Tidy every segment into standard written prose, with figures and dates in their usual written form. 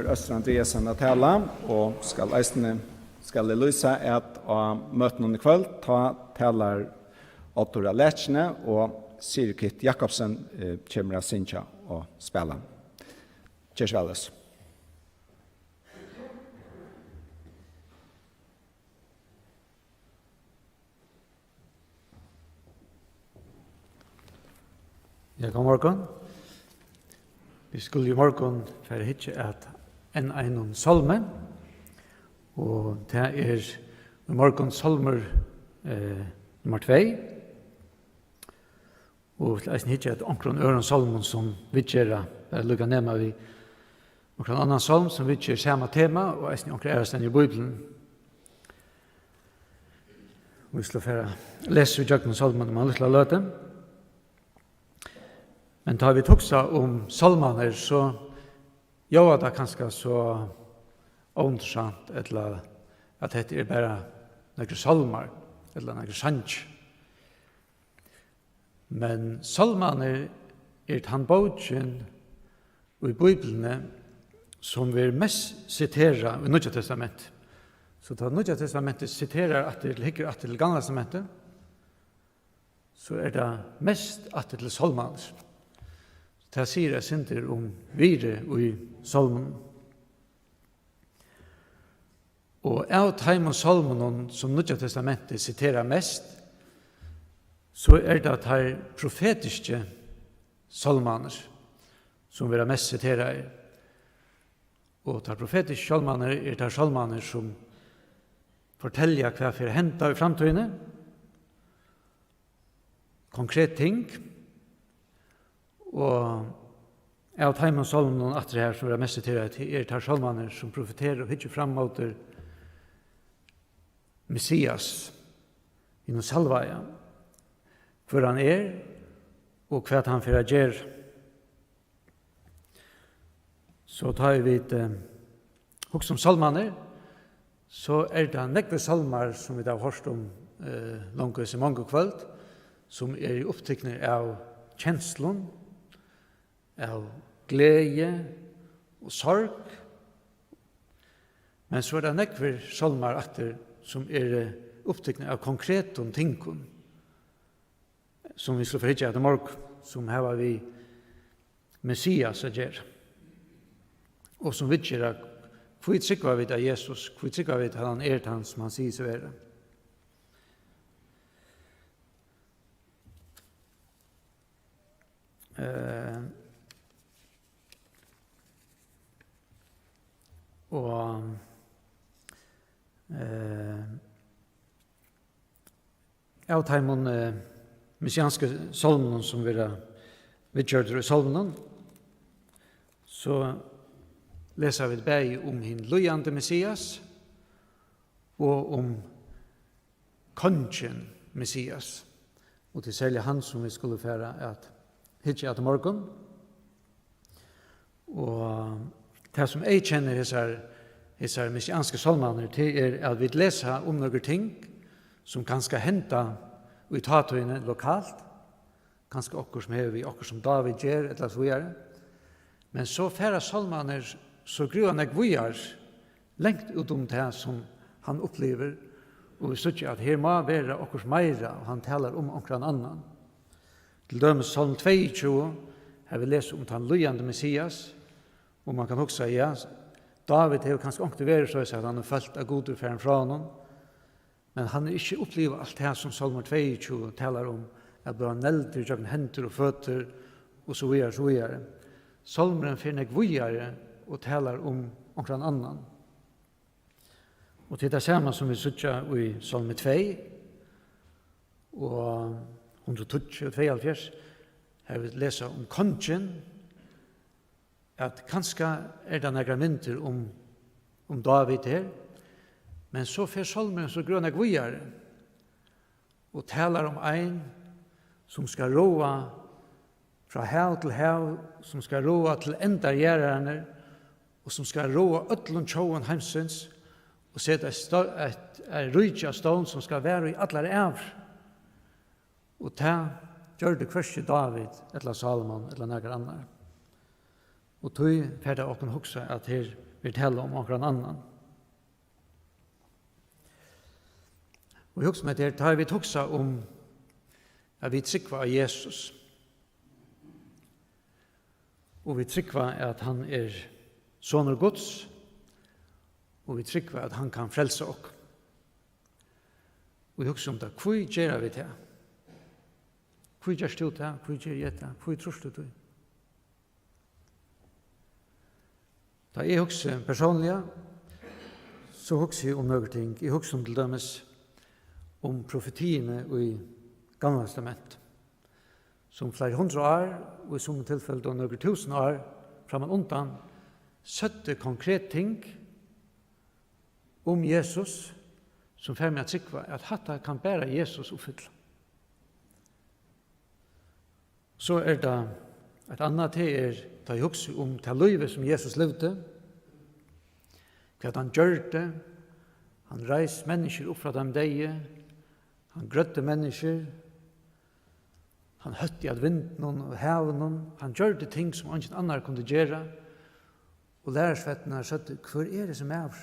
Öster Andreasen att tala och ska lysa att möten i kväll talar Otto Lechne och Sirkit Jakobsen kommer att synja och spela. Kjærsvalles. Ja, god morgen. Vi skulle i morgen for hitje at en salme, og det i morgen salmer nummer 2. Og det hitje at omkron øren salmen som vidtjer, lukka nema vi omkron annan salm som vidtjer samme tema, og omkron æresten i Bibelen. Vi skal fære lese vi jøkken salmen om alle løte. Men tar vi tuksa om salmaner, så gjør det kanskje så interessant at det bare noen salmer, eller noen sanj. Men salmaner han bogen i Bibelene som vi mest siterer i Nødja Testament. Så da Nødja Testamentet siterer at det ligger at til Gamla Testamentet, så det mest at til salmaner. Det sier jeg synder om vire i salmen. Og av Taimon salmen som Nødja Testamentet siterer mest, så det at her profetiske salmaner som vi har mest siterer. Og de profetiske salmaner de salmaner som forteller hva for hentet i fremtiden, konkret ting, og av Taimon salmen at det her som vi har mest siterer til de salmaner som profeterer og hittar fram mot Messias i noen salvaja, hvor han og hva han fyrir gjør. Så tar vi hos om salmaner, så det nekve salmer som vi har hørt om langt i mange kveld, som i opptikner av kjenslen, av glede og sorg. Men så det nekve salmer som opptikner av konkrete tingene, som vi skal forhitje etter morgen, som her vi Messias å gjøre. Og som vi gjør at hvor trykker vi av Jesus, hvor trykker vi at han han som han sier seg være. Av Taimon messianske salmen som vi har vidtgjørt i salmen, så leser vi begge om hin løyande Messias og om kongen Messias. Og til særlig han som vi skulle fære at hitje at morgen. Og det som jeg kjenner disse messianske salmaner til at vi leser om noen ting som kan skal hente i tatøyene lokalt, kanskje okkur som hever vi, okkur som David gjør, eller så gjør. Men så færre salmaner, så gruer han ekvujar lengt ut om det som han opplever, og vi sier at her må være okkurs meira, og han taler om okkur annan. Til dømes salm 22, her vi leser om den løyande Messias, og man kan også si, ja, David har kanskje ångte vært så at han har følt av god utfæren fra honom, men han har ikke opplevd alt det som Salmer 22 taler om, at han nelder, gjør henter og føtter, og så videre, så videre. Salmeren finner videre og taler om omkring annan. Og til det samme som vi sier i Salme 2, og 122, her vi leser om kongen, at kanskje det noen mynter om David her, men så fer salmeren så grønne videre og taler om en som skal råa fra hav til hav, som skal råa til enda gjerrerne, og som skal råa ødlund tjoen heimsens, og sette et rydja stånd som skal være i alle evr. Og ta gjør det hverste David, eller Salomon, eller noen annar. Og tog ferdig åkken hoksa at her vi taler om akkurat annan. Og jeg husker meg til, tar vi tuksa om at vi trykker av Jesus. Og vi trykker at han son og Guds, og vi trykker at han kan frelse oss. Og jeg husker om det, hvor gjør vi det? Hvor gjør du det? Hvor gjør jeg det? Hvor tror du det? Da jeg husker personlig, så husker jeg om noen ting. Jeg husker om til dømes om profetiene i Gamla testament, som flere 100 år, og i somme tilfelle noen 1000 år, framan undan, søtte konkret ting om Jesus, som fer med at sikva at hatta kan bæra Jesus oppfylla. Så det et annet til da jeg husker om det livet som Jesus levde, hva han gjørte, han reiste mennesker opp fra dem deie, han grøtte mennesker, han høtte at vinden og haven, han gjørte ting som ingen annar kunne gjøre, og lærersvettene sa, hvor det som er?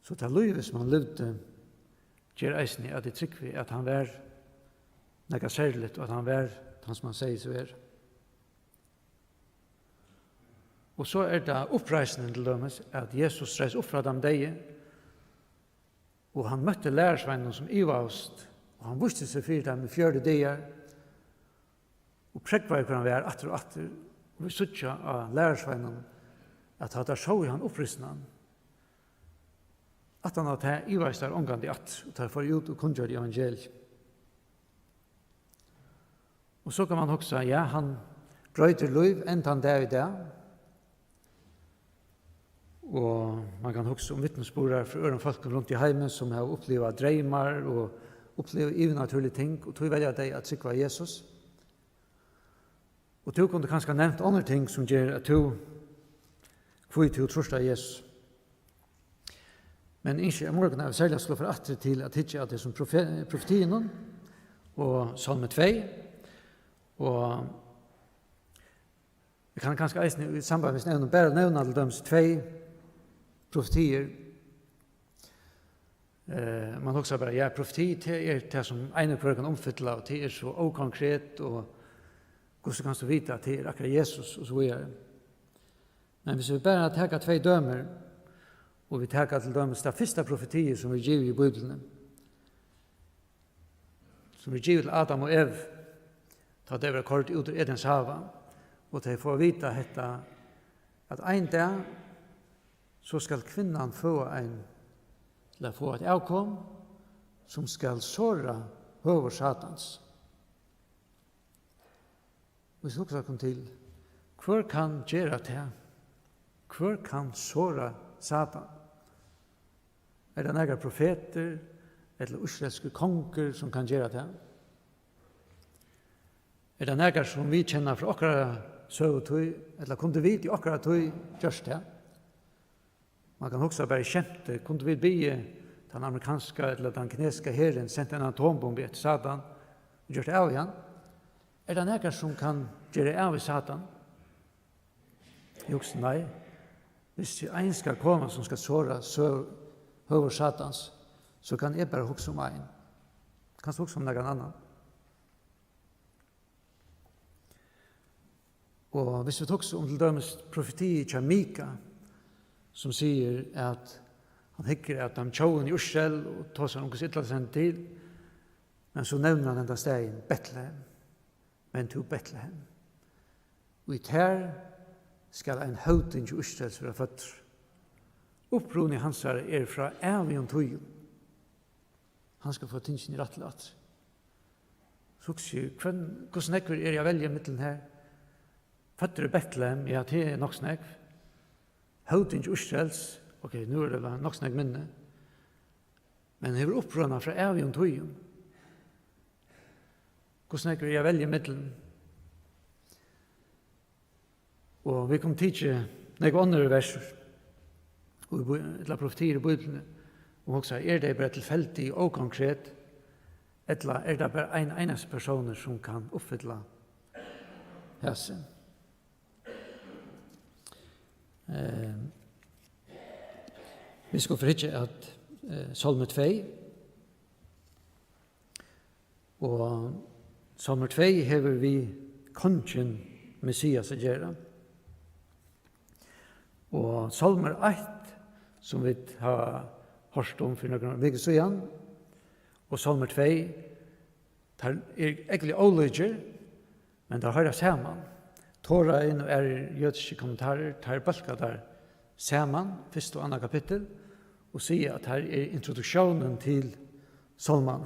Så det livet som han levde, gjør eisen at det trykker vi at han var nekka særligt, og at han var han som han sier så er. Og så det oppreisningen til dømes, at Jesus reis opp fra dem deie, og han møtte lærersveinen som Ivaust, og han visste seg for dem i 4. dager, og prekvar hvor han var atter og atter, og vi sutja av lærersveinen, at han så i han oppreisningen, at han hadde Ivaust der omgang i at, og tar for ut og kunngjør i evangeliet. Og så kan man også, ja, han brøyter liv enda han der i dag. Og man kan også om vittnesbordar fra øren folk rundt i heimen som har opplevd dreymar og opplevd unaturlige ting, og tog velger deg at sikva Jesus. Og du kunne kanskje nevnt andre ting som gjør at du får til å troste Jesus. Men ikke i morgen er vi særlig slå for atter til at ikke at det som profetien og salme 2, og vi kan kanskje eisne i samband med nevne, bare nevne til dem 2 profetier. Man også bare, ja, profeti til det som ene kvar kan omfylle, og det så okonkret, og hvordan kan du vite at det akkurat Jesus, og så videre. Men hvis vi bare tager 2 dømer, og vi tager til dømes det første profetiet som vi giver i Bibelen, som vi giver til Adam og Ev, da det var kort ut i Edens hava, og de får vite dette, at en dag så skal kvinnan få et avkom som skal såra høver satans. Vi skal også komme til, hvor kan gjøre det? Hvor kan såra Satan? Det några profeter eller israelske konger som kan gjøre det? Det några som vi kjenner fra akkurat søvtøy, eller kunne vi til akkurat tøy gjørst det? Man kan også bare kjente, kunne vi be den amerikanske eller den kinesiske herren sendte en atombombe etter Satan og gjør det av igjen? Det några som kan gjøre av i Satan? Jo, nei. Hvis en skal komme som skal såre høver satans, så kan jeg bare huske om en. Kan du huske om noen annen? Og hvis vi husker om til dømes profeti i Mika, som sier at han hikker at de tjoen i Ursel og tar seg noen sittler sendt til, men så nevner han enda stegen Betlehem, men til Betlehem. Og i tær skal en høvding i Ursels være født. Opprone hans fra Avion Tøyen. Han skal få tingene i rattelatt. Så hvordan nekver jeg velger mittelen her? Føtter i Betlehem, ja, det nok snakk. Høvding i Ursels, ok, nå det nok snakk minne. Men jeg vil opprone fra Avion Tøyen. Hvordan nekver jeg velger mittelen? Og vi kom til noen andre verser, eller profetier i Bibelen, og også det bare tilfeldig og konkret, eller det bare en eneste personer som kan oppfylle hessen. Vi skal forhitje at Salme 2, og Salme 2 hever vi kongen Messias å gjøre. Og Salme 1, som vi har hørt om for noen vekker siden, og Salme 2, der egentlig overlegger, men der hører sammen. Toraen og jødiske kommentarer tar balka der sammen, første og andre kapittel, og sier at her introduksjonen til Salman.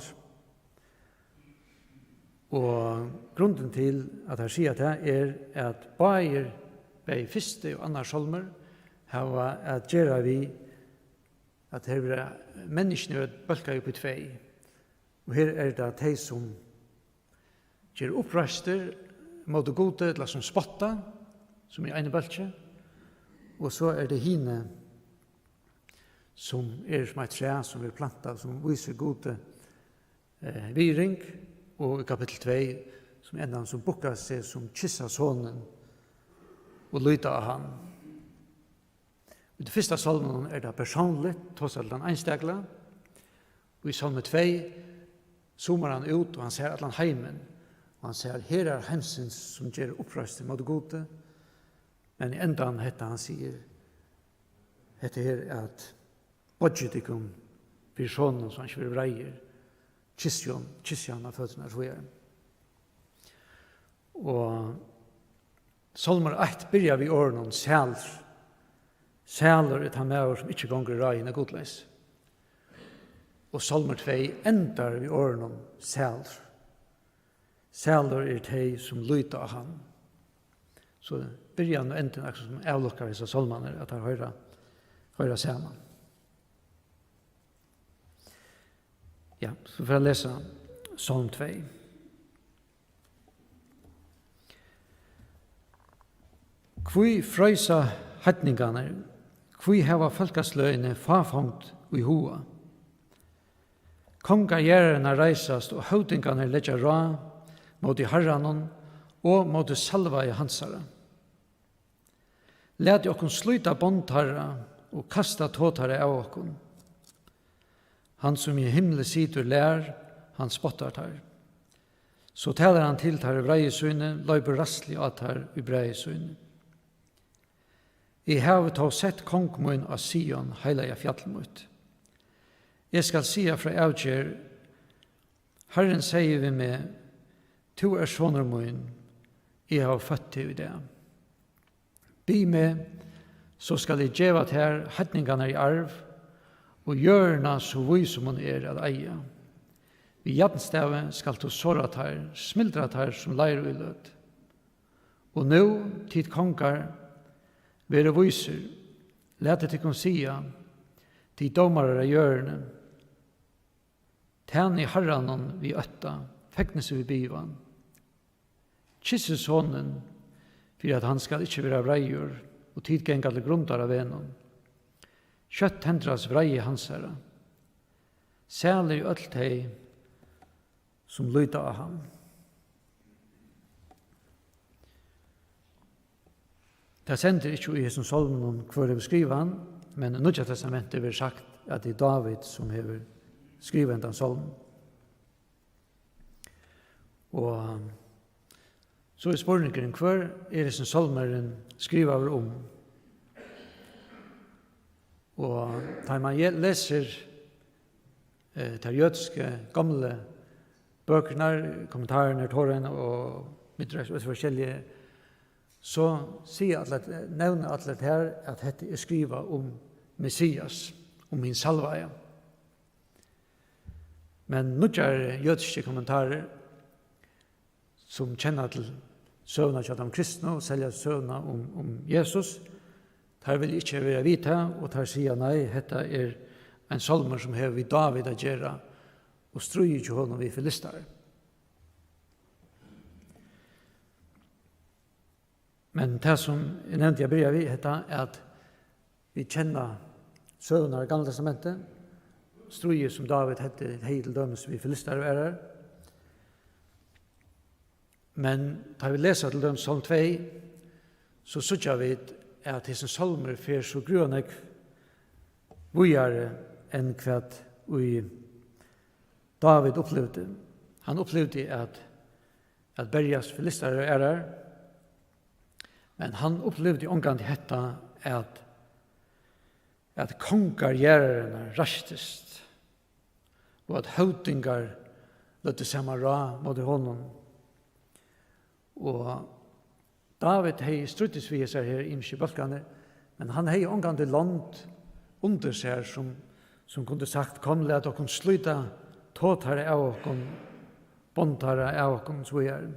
Og grunden til at her sier at det at bare første og andre salmer har at gjøre vi at her er menneskene balka opp i 2. Og her det de som gjør opprøster mot det gode, eller som spotta, som ene balkje, og så det hine som som et tre som vi planta, som viser gode viring, og i kapittel 2, som enda som bukkar seg som kyssa sonen og lyta av han. I det første salmen det personlig, tåsalt han einstakla, og i salme 2 zoomer han ut, og han ser at han heimen, og han ser her heimsens som gjør opprøst mot gode, men i endan han sier, hette her at budgetikum for sonen som han ikke vil reier, kysjan av føttene tror jeg. Og Salmer 1 begynner vi årene om sæler. Sæler han med som ikke ganger reien er godleis. Og Salmer 2 endar vi årene om sæler. Sæler de som lyter av han. Så begynner han og enden akkurat som avlukker disse salmene, at han hører sammen. Ja, så får jeg lese Salm 2. Kvui frøysa hetningane, kvui heva folkasløyne fafongt i hoa. Kongar gjerrene reisast og høvdingane leggja ra mot i herranon og mot i salva i hansara. Led okkon sluta bondtarra og kasta tåtarra av okkon. Han som i himmelen sitter lær, han spottar tar. Så taler han til tar i breiesyne, løyper rastlig av tar i breiesyne. I havet har sett kongmun av Sion, heila jeg fjallmut. Jeg skal sia fra avgjer, Herren sier vi med, to soner mun, jeg har født til det. Bi med, så skal jeg djeva til her, hetningene i arv, og gjørna så vui som hun at eia. Vi jadnstave skal to sårat her, smildrat her som leir og lød. Og nå, tid kongar, være vuiser, lete til kon sia, de domarer av gjørne, tæn i herranon vi øtta, feknes vi bivan, kysses honen, for at han skal ikke være vreijur, og tid gengal grunnar av venom. Kjøtt hendras vreie hansara. Særlig ølt hei som lyda av ham. Det sender ikke i som salmen hver jeg skriver han, men i Nødja testamentet vil sagt at det David som har skrivet den salmen. Og så spørningen hver det som salmeren skriver om. Og da man leser de jødiske gamle bøkene, kommentarene, tårene og midtreis og forskjellige, så nevner alle her at dette skrivet om Messias, om min salvaja. Men nødjar jødiske kommentarer som kjenner til søvna til de kristne og selger søvna om Jesus, der vil ikke være vita, og der sier nei, dette en salmer som har vi David å gjøre, og strøy ikke honom vi filistar. Men det som jeg nevnte jeg bryr vi, at vi kjenner søvnar i Gamle testamentet, strøy som David hette til dømes vi filistar er her. Men da vi leser til dømes Salm 2, så sørger vi at disse salmer fer så grønne vujare enn hva David opplevde. Han opplevde at bergas filistare er der, men han opplevde omgang til hetta at kongar gjerrarna rastest, og at høvdingar løtte samma ra mot honom. Og David hei struttesviser her i Mkjebalkane, men han hei omgang til land under seg som kunne sagt, kom let okon sluta tåtare av okon, bondare av okon, så er.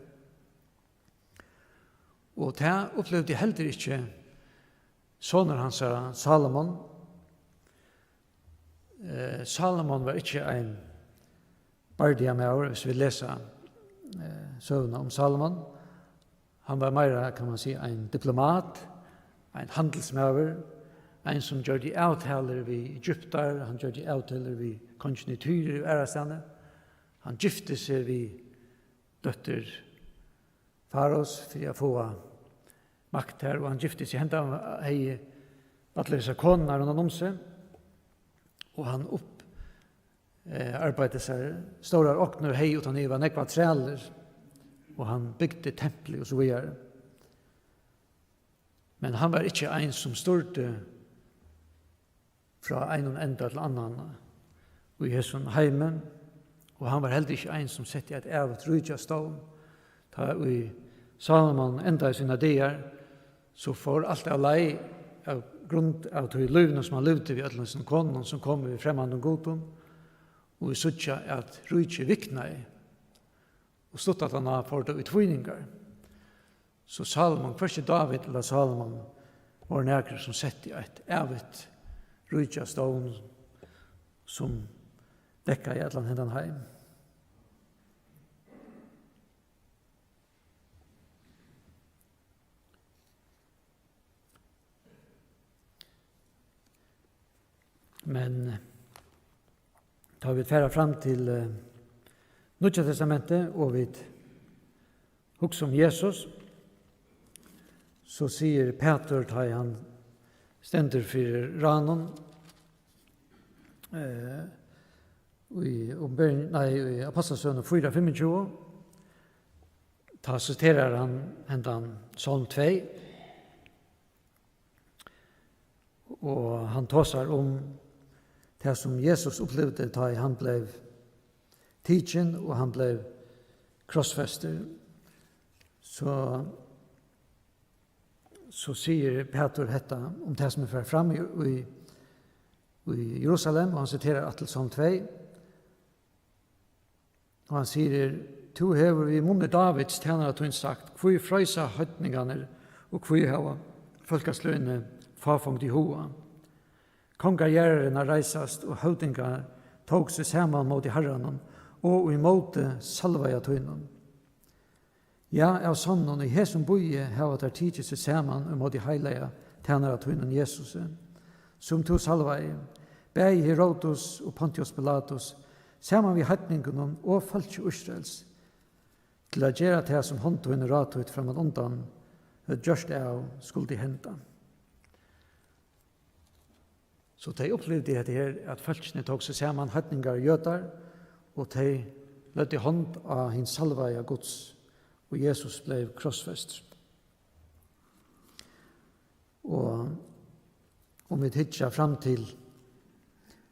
Og det opplevde heller ikke soner hans Salomon. Salomon var ikke en bardiamauer, hvis vi leser søvnene om Salomon. Han var mer, kan man si, en diplomat, en handelsmauer, en som gjør de avtaler ved Egypter, han gjør de avtaler ved kongen i Tyre i Ærastane. Han gifte seg ved døtter Faros for å få makt her, og han gifte seg hendt av hei alle disse koner rundt om seg, og han arbeidet seg store åkner hei utan i var nekva træler, og han bygde templer og så videre. Men han var ikke en som styrte fra en enda til annan og i hesson heimen, og han var heller ikke en som sette et evet rydja stål. Da i Salomon enda i sine dier, så får alt av lei av grunn av de løvene som han levde ved alle sine konen som kom i fremmande godom, og vi sutja at rydja vikna i, og stått at han har fått det utvøyningar. Så Salomon, først David eller Salomon, var nærkere som sette et evet rydja stål som dekka i atlan hendan heim. Men da vi færa fram til Nya testamentet, og vi hugsa om Jesus, så sier Peter, da han stender for ranen, i Apostlesønnen 4:25, da siterer han hendan Psalm 2, og han tåsar om det som Jesus opplevde da han ble tidsen og han ble krossfester. Så sier Peter hetta om det som er fram i Jerusalem, og han siterer at til Psalm 2. Og han sier, «To hever vi munne Davids tjenere tog sagt, hvor frøysa høytningene og hvor hava folkesløyene farfangt i hoa. Kongargjerrene reisast og høvdingar tog seg saman mot i herranen og i måte salvaja tøynen. Ja, av sonnen i hesum boie hava der tidsi seg saman mot i heileia tjenere tøynen Jesus, som to salvaja, bei Herodos og Pontius Pilatus, saman vi heitningunnen og falsk Israels, til å gjøre det som håndtøyne ratøyt framan undan, gjørst av skuldig henta. Så de opplevde det her at folkene tok seg sammen høytningar og jøtar, og de lødde hånd av hins salvaja Guds, og Jesus ble krossfest. Og om vi tidsja fram til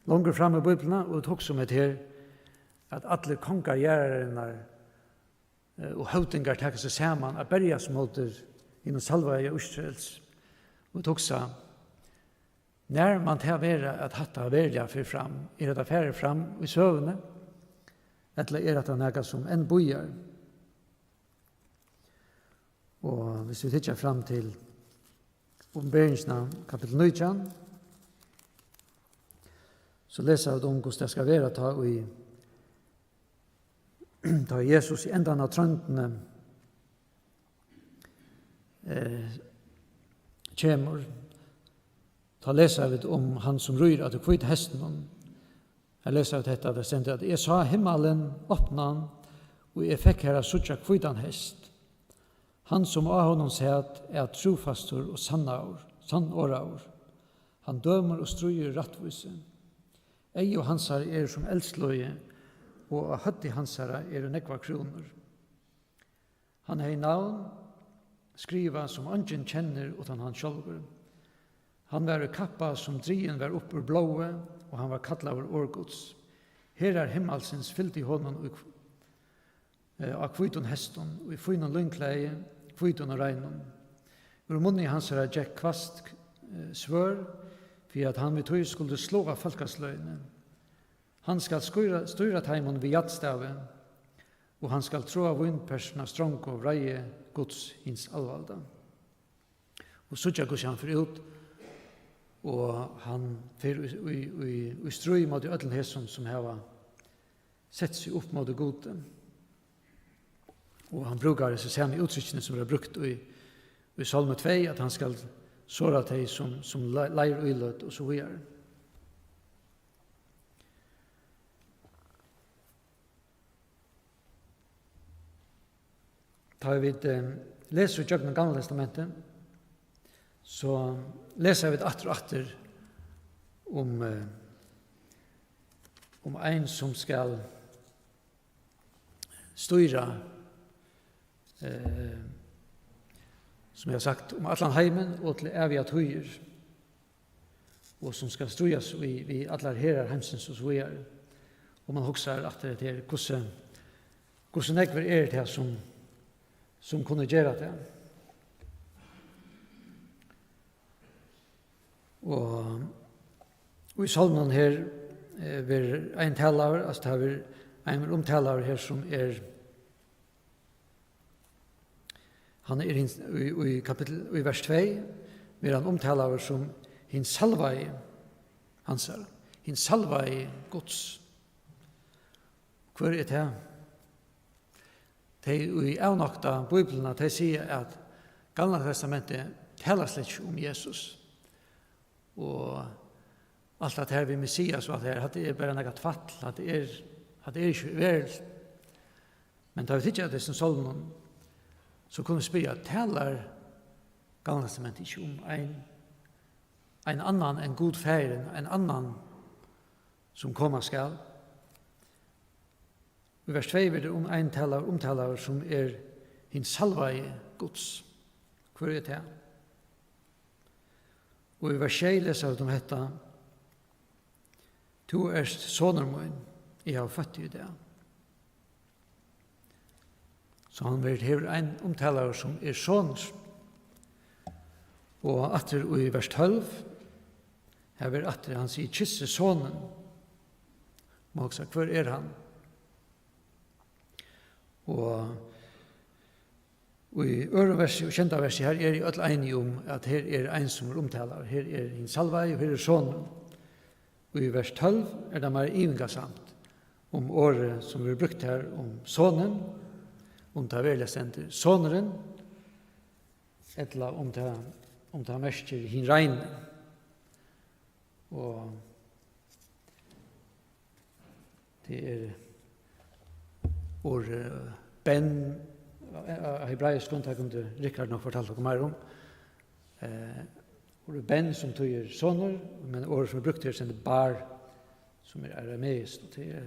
langer fram i Bibelen, og tok som et her at alle kongargjerrerne og høytingar tok seg sammen av bergasmåter innom salvaja Israels, og tok seg när man tar vara att hatta välja för fram, är det affärer fram i sövne, eller är det något som en bojar. Och hvis vi tittar fram till Uppenbarelsen kapitel 9, så läser vi om hur det ska vara ta Jesus i ändan av tröntene kommer. Da leser vi om han som ryr at det kvitt hesten. Jeg leser at dette, det stender at jeg sa himmelen åpna, og jeg fikk her suttja kvittan hest. Han som av honom sæt er trofastor og sann åraur. Han dømer og struer rattvise. Ei og hansar som eldsløye, og av høtti hansara nekva kroner. Han hei navn, skriva som ungen kjenner utan han sjálfur. Han var kappa som drien var upp ur blåe, og han var kattlaver årgods. Her himmelsens fyllt i honom av kvitton heston, og i fynon lungkleie, kvitton og regnon. Ur munni hans gekk kvast svør, for at han vid tog skulle slå av folkasløyene. Han skal styra taimon vid jattstave, og han skal tro av vindpersen av strong og vreie Guds hins alvalda. Og suttja gus han fyrir ut, og han fyrir i strøy mot ödlen hesson som heva sett seg upp mot det gode. Og han brukar disse samme uttrykkene som er brukt i Salme 2, at han skal såra teg som leir uilød og så videre. Da vi leser i Jøgnen Gamle Testamentet, så leser vi atter og atter om en som skal styra, som jeg har sagt, om Atlan heimen og til evige tøyer, og som skal styras vi allar herar heimsens og så videre. Og man husker at det er hvordan nekver det som kunne gjøre det. Og i salmen her er en taler, altså det er en omtaler her som han i kapittel, i vers 2, er han omtaler som hin salvai, han sier, hin salvai Guds. Hvor er det? De i avnokta Bibelen, de sier at Gamla testamentet taler slett ikke om Jesus. Og alt det her vi Messias og alt det er bare noe tvatt, at det er ikke vel. Men da vi tidsjer det som Solomon, så kunne vi spørre at taler Gamla testamentet ikke om en annan, en god færen, en annan som kommer skal. I vers 2 er det en omtaler som hin salvai Guds. Hvor er det? Og i vers 6 leser vi om dette: «Tu erst soner min, jeg har født i det.» Så han vil heve en omtaler som soner. Og atter i vers 12, her vil atter han sier kysse sonen. Må også, hvor er han? Og i øreverset og kjenta verset her er alle enige om at her er en som omtaler. Her er en salvei, og her er sonen. Og i vers 12 er det mer ivingasamt om året som vi har brukt her om sonen, om det er veldig stendt soneren, eller om det er mest hin reine. Og det er Ben, hebraisk kontakt under Rikard nå fortalte dere mer om. Ben som tøyer soner, men året som er brukt her sender bar, som er arameisk, og det er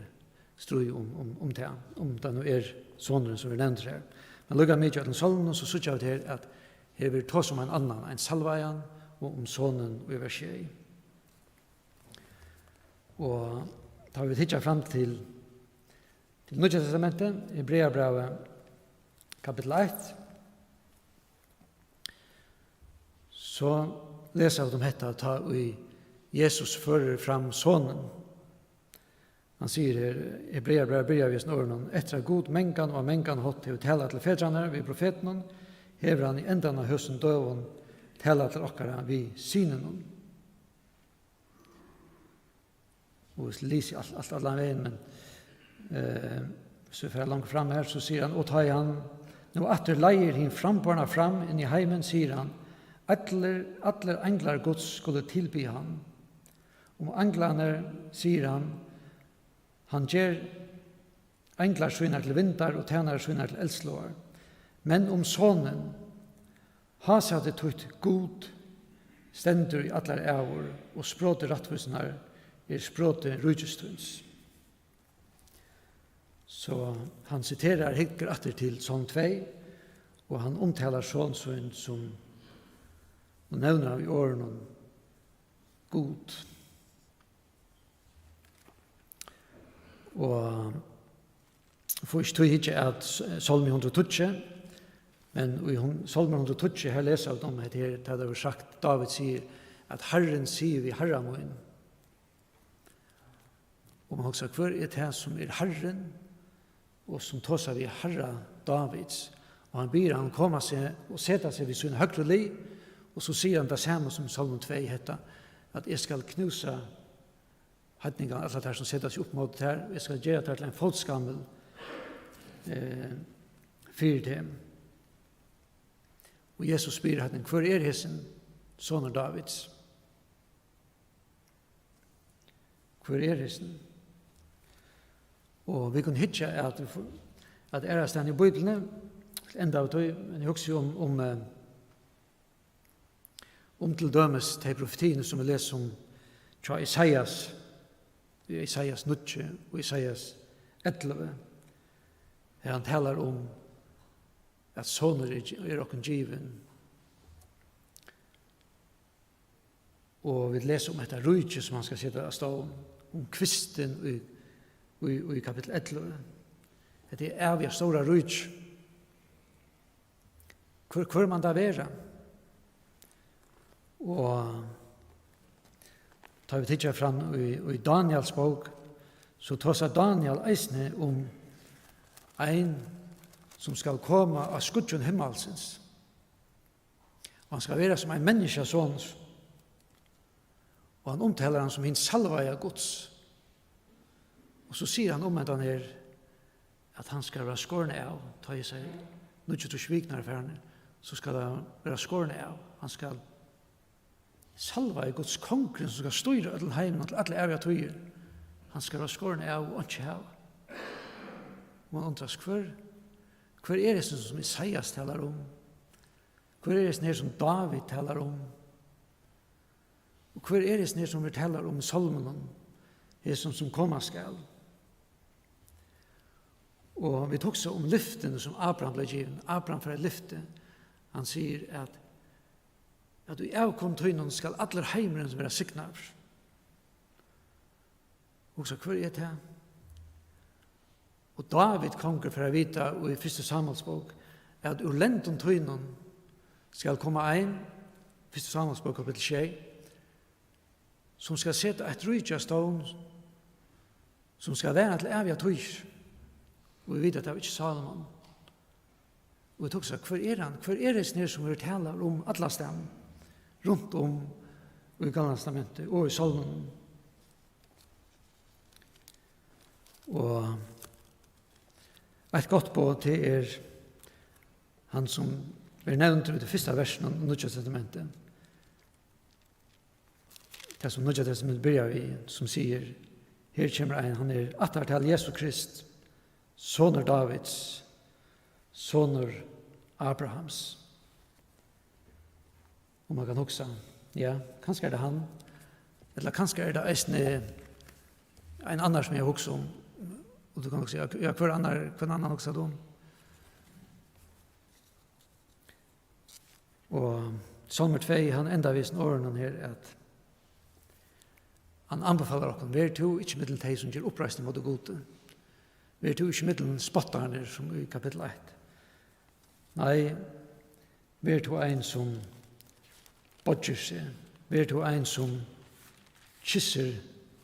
strøy om det, om det nå er soneren som vi nevner her. Men lukket mye til solen, så synes jeg til at her vil ta som en annan, en salvajan, og om sonen og i vers 6. Og da vi tidsjer frem til Nye testamentet, Hebreabrevet, kapittel 1, så leser vi om dette at Jesus fører fram sonen. Han sier her, Hebreabrevet bryr vi snåren, etter god mengan og mengan hatt til å tale til fedrene ved profeten, hever han i enden av høsten døven, tale til okkara ved synen. Og vi lyser alt alle veien, men så for langt fram her, så sier han, og tar han, nå atter leier hin framborna fram inn i heimen, sier han, atler englar Guds skulle tilby han. Om englarne, sier han ger englar svinnar til vindar og tænar svinnar til eldslåar. Men om sonen, ha seg det tøyt god, stendur i allar ævor, og språte rattvisnar språte rujestunds. Så han citerar hikker atter til sånn 2, og han omtalar sånn som og nevner av i årene god. Og først tog ikke at Salme 112, men i Salme 112 her leser jeg om at det har sagt, David sier at Herren sier vi Herramoen. Og man har sagt, hver det som Herren, og som tåser vi Herra Davids. Og han ber han komme seg og sette seg ved sin høyre liv, og så sier han det samme som Salme 2 heter, at jeg skal knuse hedningene, alle der som setter seg opp mot det her, jeg skal gjøre det til en folkskammel for dem. Og Jesus spyr hedning, hvor hessen soner Davids? Hvor hessen? Og vi kan hitje at sten i Bibelen, enda av det, men jeg husker om til dømes de profetiene som vi leser om fra Isaias 9 og Isaias 11, her han taler om at soner okken given. Og vi leser om etter rujtje som han skal sitte av stå om kvisten i kapittel 11. Det vi stora rujtje. Hvor man da være? Og tar vi tidsja fram i Daniels bok, så tar seg Daniel eisne om ein som skal komme av skudjon himmelsens. Og han skal være som en menneskesån, og han omtaler han som en salvaja Guds. Og så sier han om at han at han skal være skårne av, ta i seg nødvendig til sviknare ferne, så skal han være skårne av. Han skal salva i Guds konkurren som skal styre til heimen til alle evige tøyer. Han skal være skårne av og ikke av. Og man undres, hver det som Isaias taler om? Hver det som David taler om? Og hver det som vi taler om Salmen, det som kommer skal? Og vi tok så om lyftene som Abraham ble givet. Abraham for et lyfte. Han sier at i avkomtøynen skal alle heimeren som være sikna av. Og så hver det? Og David konger for å vite i 1. Samuels bok at ur lenten tøynen skal komme ein, 1. Samuels bok kapittel 6, som skal sette et rydja stån som skal være til evige tøyer. Og vi vet at det var ikke Salomon. Og vi tok seg, hver han? Hver det sned som vi taler om alle stedene, rundt om i Gamle testamentet og i Salmen? Og et godt på til han som er nevnt i det første versen av Nye testamentet. Det som Nye testamentet begynner vi, som sier, her kommer en, han attartal Jesus Krist, soner Davids, soner Abrahams. Og man kan huske, ja, kanskje det han, eller kanskje det en annan som jeg husker om, og du kan også si, ja, hver annan husker om. Og Salmer 2, han enda visen årene her, at han anbefaler dere, vær to, ikke middel teg som gjør oppreisning mot det gode. Vær to, ikke middel spotterne, som i kapittel 1. Nei, vær to en som bodger seg, vær to en som kysser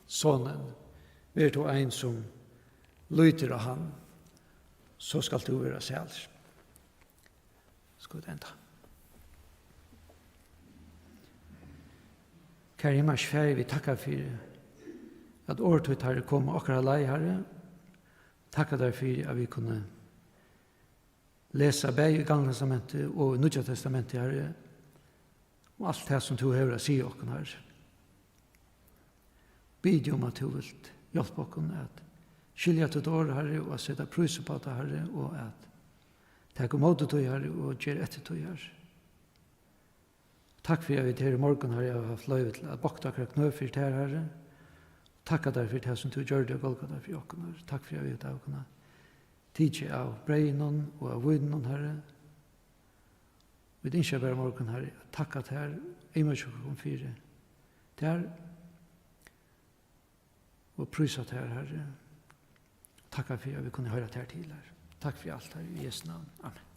sonen, vær to en som lyter av han, så skal du være selv. Skal vi enda. Kære himmels fære, vi takkar for at året har kommet akkurat lei, Herre. Takkar deg for at vi kunne lese begge i Gamle testamentet og i Nye testamentet, Herre, og alt det som du har å si oss, Herre. Bid om at du vil hjelpe oss at skilja til dår, Herre, og at sette prøyse på det, Herre, og at ta imot det, Herre, og gjøre etter det, Herre. Takk for at vi til i morgen har jeg haft løyve til at bakta akkurat knø for det Herre. Takk deg for det som du gjør det og golga for jokken. Takk for at vi har kunnet tidse av breinen og av viden, Herre. Vi ønsker bare morgen, Herre. Takk at her, jeg må ikke komme fire. Der, og prøyset her, Herre. Takk for at vi kunne høre det her til, Herre. Takk for alt, Herre, i Jesu navn. Amen.